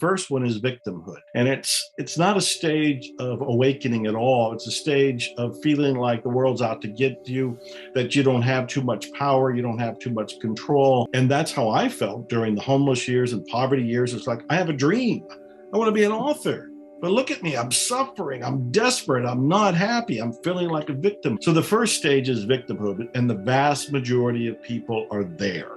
first one is victimhood. And it's not a stage of awakening at all. It's a stage of feeling like the world's out to get you, that you don't have too much power, you don't have too much control. And that's how I felt during the homeless years and poverty years. It's like, I have a dream. I want to be an author. But look at me, I'm suffering, I'm desperate, I'm not happy, I'm feeling like a victim. So the first stage is victimhood, and the vast majority of people are there.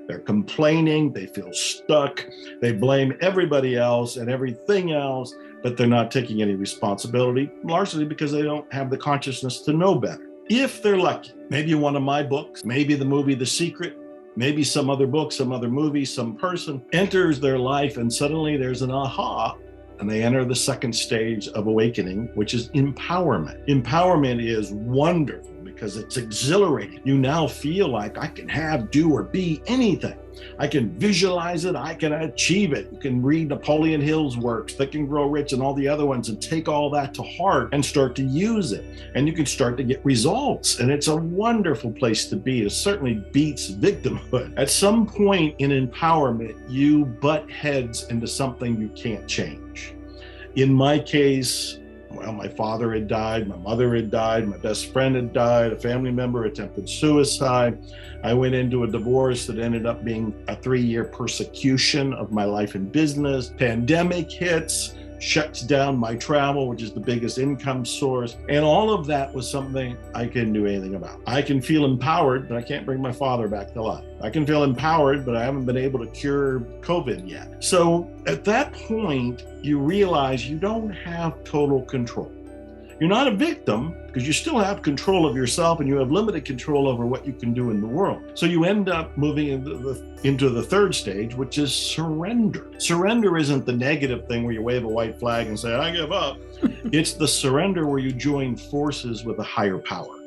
They're complaining, they feel stuck, they blame everybody else and everything else, but they're not taking any responsibility, largely because they don't have the consciousness to know better. If they're lucky, maybe one of my books, maybe the movie The Secret, maybe some other book, some other movie, some person enters their life and suddenly there's an aha, and they enter the second stage of awakening, which is empowerment. Empowerment is wonderful because it's exhilarating. You now feel like I can have, do, or be anything. I can visualize it, I can achieve it. You can read Napoleon Hill's works, Think and Grow Rich, and all the other ones, and take all that to heart and start to use it. And you can start to get results. And it's a wonderful place to be. It certainly beats victimhood. At some point in empowerment, you butt heads into something you can't change. In my case, well, my father had died, my mother had died, my best friend had died, a family member attempted suicide. I went into a divorce that ended up being a 3-year persecution of my life and business. Pandemic hits, shuts down my travel, which is the biggest income source. And all of that was something I couldn't do anything about. I can feel empowered, but I can't bring my father back to life. I can feel empowered, but I haven't been able to cure COVID yet. So at that point, you realize you don't have total control. You're not a victim because you still have control of yourself and you have limited control over what you can do in the world. So you end up moving into the third stage, which is surrender. Surrender isn't the negative thing where you wave a white flag and say, I give up. It's the surrender where you join forces with a higher power.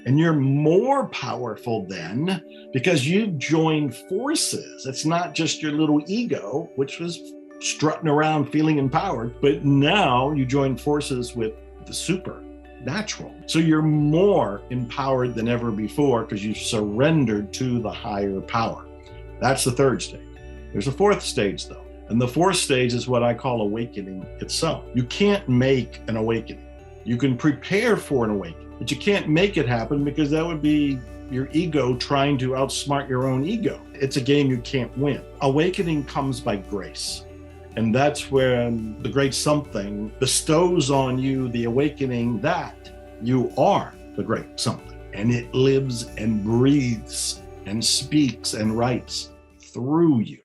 And you're more powerful then because you've joined forces. It's not just your little ego, which was strutting around feeling empowered, but now you join forces with the supernatural. So you're more empowered than ever before because you've surrendered to the higher power. That's the third stage. There's a fourth stage though. And the fourth stage is what I call awakening itself. You can't make an awakening. You can prepare for an awakening, but you can't make it happen because that would be your ego trying to outsmart your own ego. It's a game you can't win. Awakening comes by grace. And that's when the great something bestows on you the awakening that you are the great something. And it lives and breathes and speaks and writes through you.